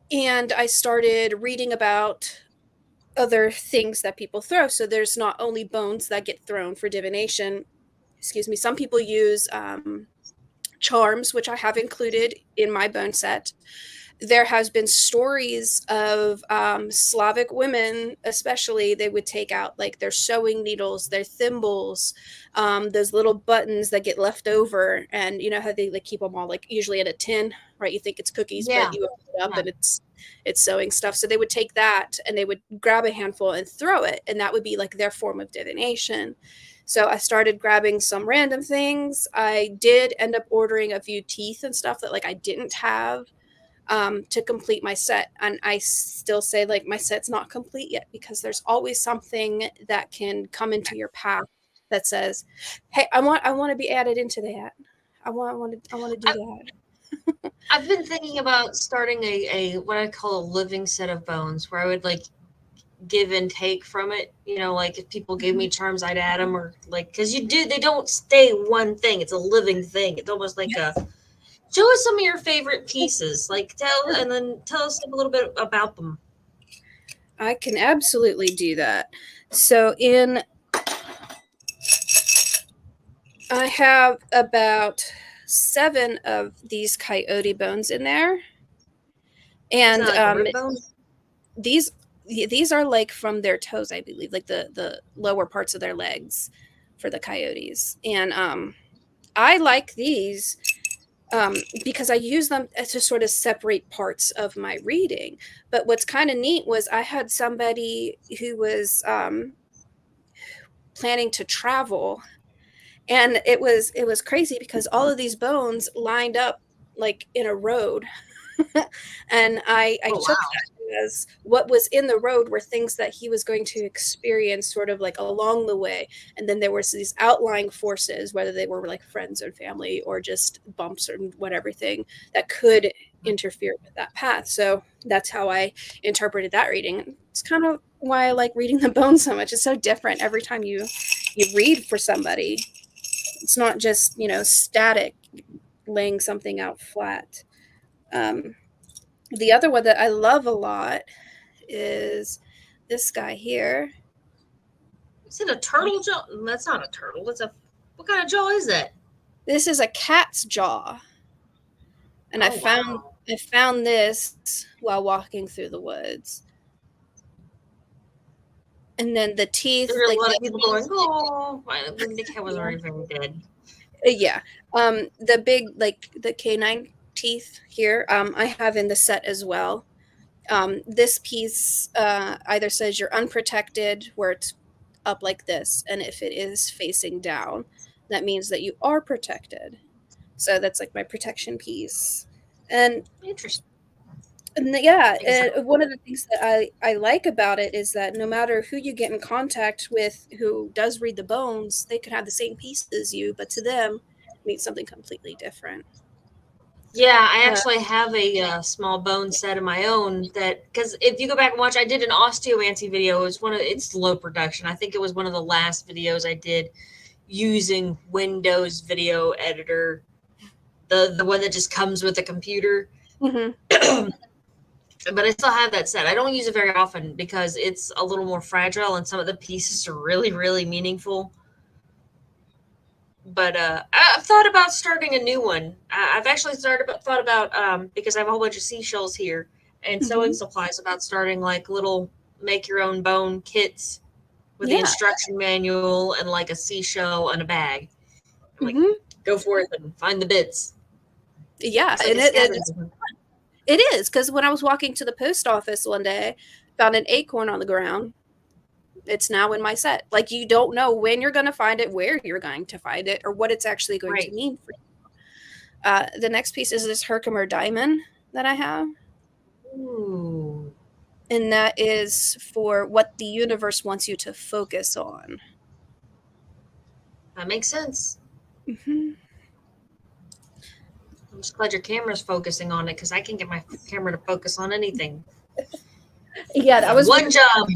And I started reading about other things that people throw. So there's not only bones that get thrown for divination. Excuse me. Some people use charms, which I have included in my bone set. There has been stories of Slavic women, especially, they would take out like their sewing needles, their thimbles, those little buttons that get left over. And you know how they like keep them all like usually in a tin, right? You think it's cookies, but you open it up and it's sewing stuff. So they would take that and they would grab a handful and throw it. And that would be like their form of divination. So I started grabbing some random things. I did end up ordering a few teeth and stuff that like I didn't have to complete my set. And I still say like my set's not complete yet, because there's always something that can come into your path that says, hey, I want to be added into that. I want to do that. I've been thinking about starting a what I call a living set of bones, where I would like give and take from it. You know, like if people gave me charms, I'd add them, or like, because they don't stay one thing. It's a living thing. It's almost like show us some of your favorite pieces. Like tell us a little bit about them. I can absolutely do that. So I have about 7 of these coyote bones in there. Is And that like a rib bone? these are like from their toes, I believe, like the lower parts of their legs for the coyotes. And I like these because I use them to sort of separate parts of my reading. But what's kind of neat was I had somebody who was planning to travel, and it was crazy because all of these bones lined up like in a road. And I Oh, took wow. that as what was in the road were things that he was going to experience sort of like along the way. And then there was these outlying forces, whether they were like friends and family or just bumps or whatever thing that could interfere with that path. So that's how I interpreted that reading. It's kind of why I like reading the bones so much. It's so different every time you read for somebody. It's not just, static, laying something out flat. The other one that I love a lot is this guy here. Is it a turtle jaw? That's not a turtle. What kind of jaw is that? This is a cat's jaw. And Oh, I found this while walking through the woods. And then the teeth. There are like a lot of people going, oh, the cat was already very dead. Yeah. The big, like the canine teeth here, I have in the set as well. This piece either says you're unprotected, where it's up like this, and if it is facing down, that means that you are protected. So that's like my protection piece. And Interesting. yeah, and one of the things that I like about it is that no matter who you get in contact with who does read the bones, they could have the same piece as you, but to them, it means something completely different. Yeah, I actually have a small bone set of my own that, because if you go back and watch, I did an osteomancy video. It's low production. I think it was one of the last videos I did using Windows Video Editor, the one that just comes with a computer. Mm-hmm. But I still have that set. I don't use it very often because it's a little more fragile and some of the pieces are really, really meaningful. But I've thought about starting a new one. I've actually thought about because I have a whole bunch of seashells here and sewing supplies, about starting like little make your own bone kits with the instruction manual and like a seashell and a bag. Like, go forth and find the bits. Yeah, like and it is, because when I was walking to the post office one day, found an acorn on the ground. It's now in my set. Like, you don't know when you're going to find it, where you're going to find it, or what it's actually going to mean for you. The next piece is this Herkimer diamond that I have. Ooh. And that is for what the universe wants you to focus on. That makes sense. Mm-hmm. I'm just glad your camera's focusing on it, because I can get my camera to focus on anything. Yeah, that was one job.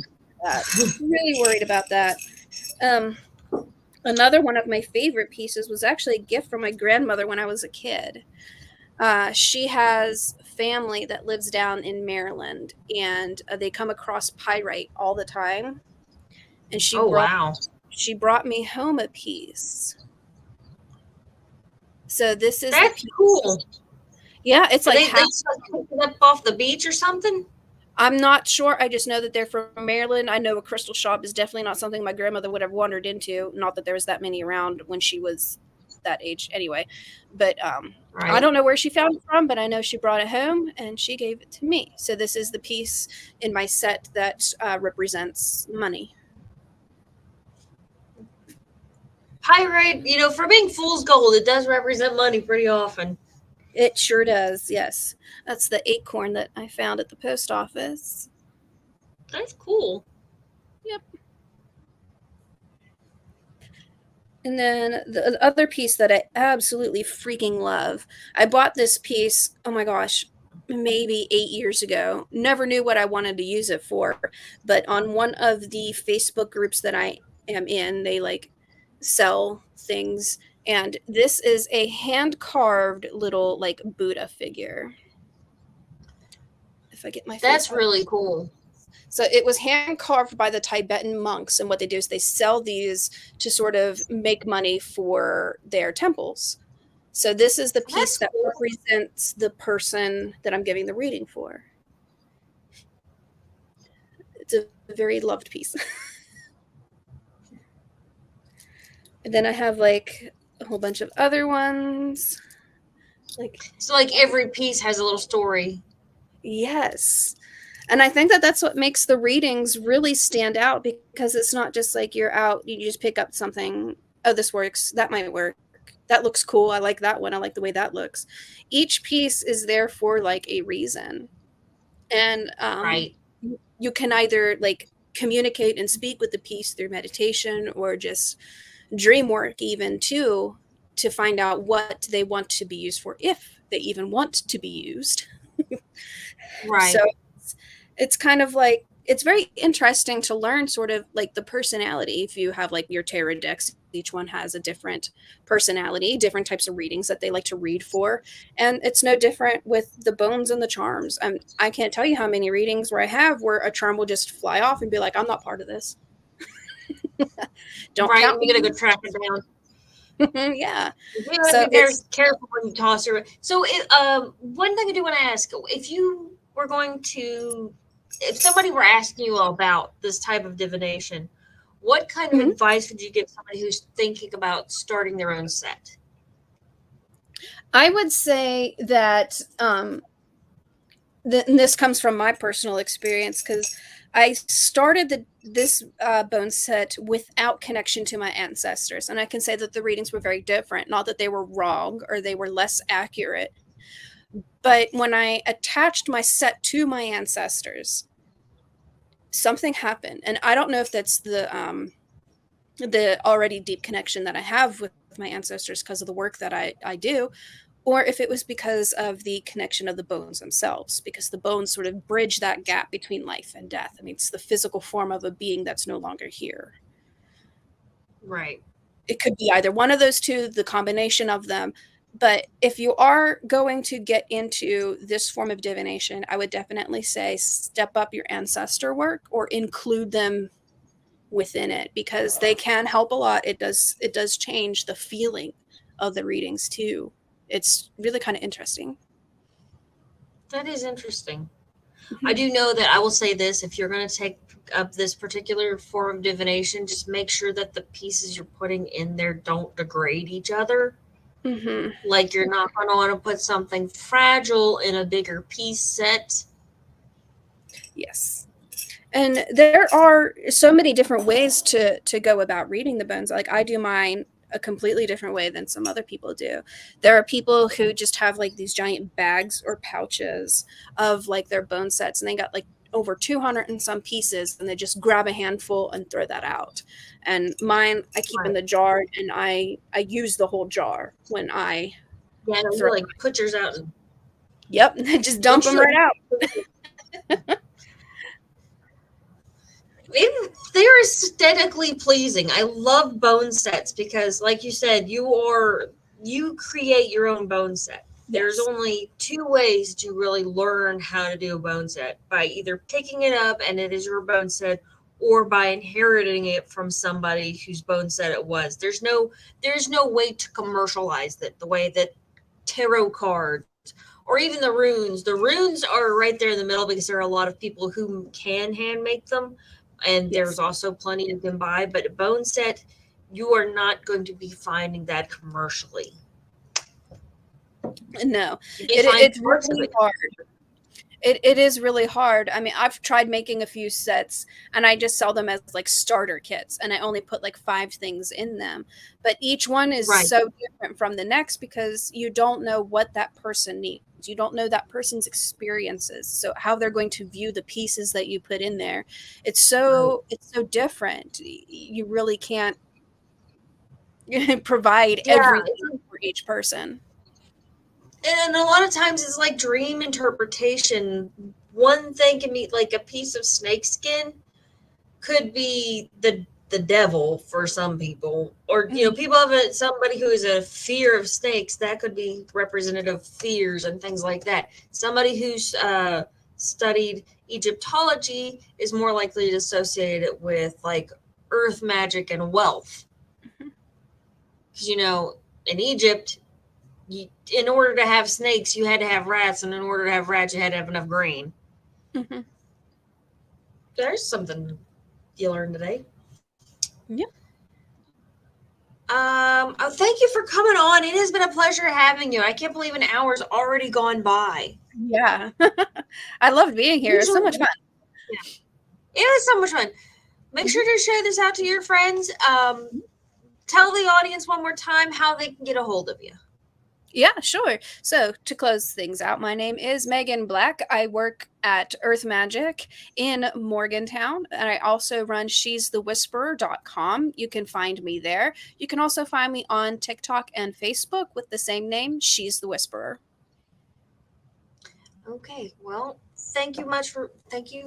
Really worried about that. Another one of my favorite pieces was actually a gift from my grandmother when I was a kid. She has family that lives down in Maryland, and they come across pyrite all the time. And she brought me home a piece. So this is that's cool. Yeah, it's like they picked it up off the beach or something. I'm not sure. I just know that they're from Maryland. I know a crystal shop is definitely not something my grandmother would have wandered into. Not that there was that many around when she was that age anyway. But I don't know where she found it from, but I know she brought it home and she gave it to me. So this is the piece in my set that represents money. Pyrite, for being fool's gold, it does represent money pretty often. It sure does, yes. That's the acorn that I found at the post office. That's cool. Yep. And then the other piece that I absolutely freaking love, I bought this piece, oh my gosh, maybe 8 years ago. Never knew what I wanted to use it for, but on one of the Facebook groups that I am in, they like sell things. And this is a hand-carved little like Buddha figure. If I get my face That's out. really cool. So it was hand-carved by the Tibetan monks, and what they do is they sell these to sort of make money for their temples. So this is the That's piece that cool. represents the person that I'm giving the reading for. It's a very loved piece. And then I have like a whole bunch of other ones. So like every piece has a little story. Yes. And I think that that's what makes the readings really stand out, because it's not just like you're out, you just pick up something, oh, this works, that might work, that looks cool, I like that one, I like the way that looks. Each piece is there for like a reason. And Right. you can either like communicate and speak with the piece through meditation, or just dream work even too, to find out what they want to be used for, if they even want to be used. Right. So it's kind of like, it's very interesting to learn sort of like the personality. If you have like your tarot decks, each one has a different personality, different types of readings that they like to read for. And it's no different with the bones and the charms. I can't tell you how many readings where I have where a charm will just fly off and be like, I'm not part of this. Don't Right. count We me. gotta go track it down. Yeah. You have So to be very it's, careful when you toss her. So, one thing I do want to ask: if you were going to, if somebody were asking you about this type of divination, what kind of Mhm. advice would you give somebody who's thinking about starting their own set? I would say that and this comes from my personal experience, because I started this bone set without connection to my ancestors, and I can say that the readings were very different. Not that they were wrong or they were less accurate, but when I attached my set to my ancestors, something happened, and I don't know if that's the already deep connection that I have with my ancestors because of the work that I do, or if it was because of the connection of the bones themselves, because the bones sort of bridge that gap between life and death. I mean, it's the physical form of a being that's no longer here. Right. It could be either one of those two, the combination of them. But if you are going to get into this form of divination, I would definitely say step up your ancestor work or include them within it, because they can help a lot. It does change the feeling of the readings too. It's really kind of interesting. That is interesting. Mm-hmm. I do know that I will say this: if you're going to take up this particular form of divination, just make sure that the pieces you're putting in there don't degrade each other. Mm-hmm. Like, you're not going to want to put something fragile in a bigger piece set. Yes. And there are so many different ways to go about reading the bones. Like, I do mine a completely different way than some other people do. There are people who just have like these giant bags or pouches of like their bone sets, and they got like over 200 and some pieces, and they just grab a handful and throw that out. And mine, I keep in the jar, and I use the whole jar when I Yeah, you throw. like put yours out. And Yep, just dump them right out. They're aesthetically pleasing. I love bone sets because, like you said, you create your own bone set. There's Yes. only two ways to really learn how to do a bone set: by either picking it up and it is your bone set, or by inheriting it from somebody whose bone set it was. There's no way to commercialize it the way that tarot cards or even the runes. The runes are right there in the middle because there are a lot of people who can hand make them, and there's also plenty you can buy. But a bone set, you are not going to be finding that commercially. No, You may find it's parts of really it. hard. It is really hard. I mean, I've tried making a few sets, and I just sell them as like starter kits, and I only put like 5 things in them. But each one is Right. so different from the next, because you don't know what that person needs. You don't know that person's experiences. So how they're going to view the pieces that you put in there. It's so different. You really can't provide Yeah. everything for each person. And a lot of times it's like dream interpretation. One thing can be like a piece of snakeskin could be the devil for some people, or people have somebody who is a fear of snakes, that could be representative of fears and things like that. Somebody who's studied Egyptology is more likely to associate it with like earth magic and wealth, because in Egypt in order to have snakes, you had to have rats, and in order to have rats, you had to have enough grain. Mm-hmm. There's something you learned today. Yeah. Oh, thank you for coming on. It has been a pleasure having you. I can't believe an hour's already gone by. Yeah. I loved being here. It's so much fun. Yeah. It was so much fun. Make sure to share this out to your friends. Tell the audience one more time how they can get a hold of you. Yeah, sure. So to close things out, my name is Meghan Black. I work at Earth Magic in Morgantown, and I also run she'sthewhisperer.com. You can find me there. You can also find me on TikTok and Facebook with the same name, She's the Whisperer. Okay, well, thank you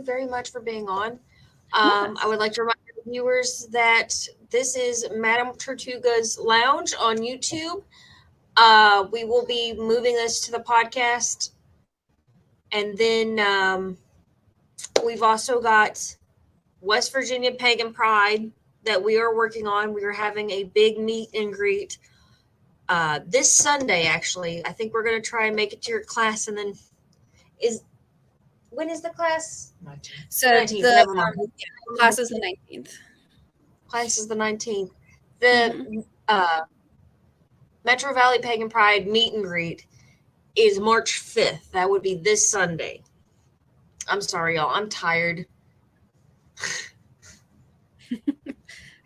very much for being on. I would like to remind the viewers that this is Madame Tortuga's Lounge on YouTube. We will be moving this to the podcast. And then we've also got West Virginia Pagan Pride that we are working on. We are having a big meet and greet this Sunday, actually. I think we're going to try and make it to your class. And then when is the class? 19th. So 19th. the Never mind. class is the 19th. Class is the 19th. The Metro Valley Pagan Pride meet and greet is March 5th. That would be this Sunday. I'm sorry, y'all. I'm tired. It's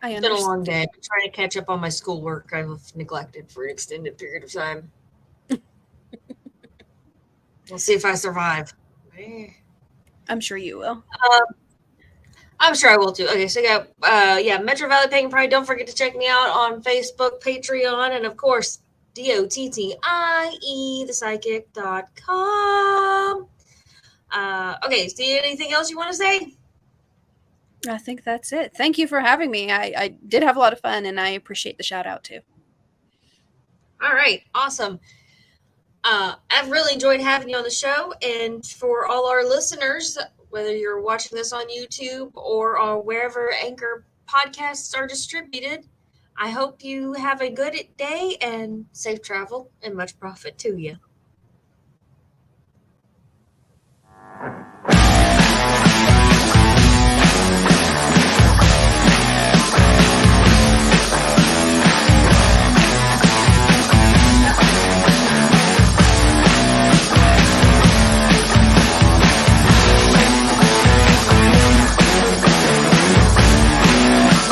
been a long day. I'm trying to catch up on my schoolwork I've neglected for an extended period of time. We'll see if I survive. I'm sure you will. I'm sure I will too. Okay, so Metro Valley Pagan Pride. Don't forget to check me out on Facebook, Patreon, and of course, DOTTIE, thepsychic.com. Okay, so anything else you want to say? I think that's it. Thank you for having me. I did have a lot of fun, and I appreciate the shout out too. All right, awesome. I've really enjoyed having you on the show, and for all our listeners, whether you're watching this on YouTube or wherever Anchor podcasts are distributed, I hope you have a good day and safe travel and much profit to you.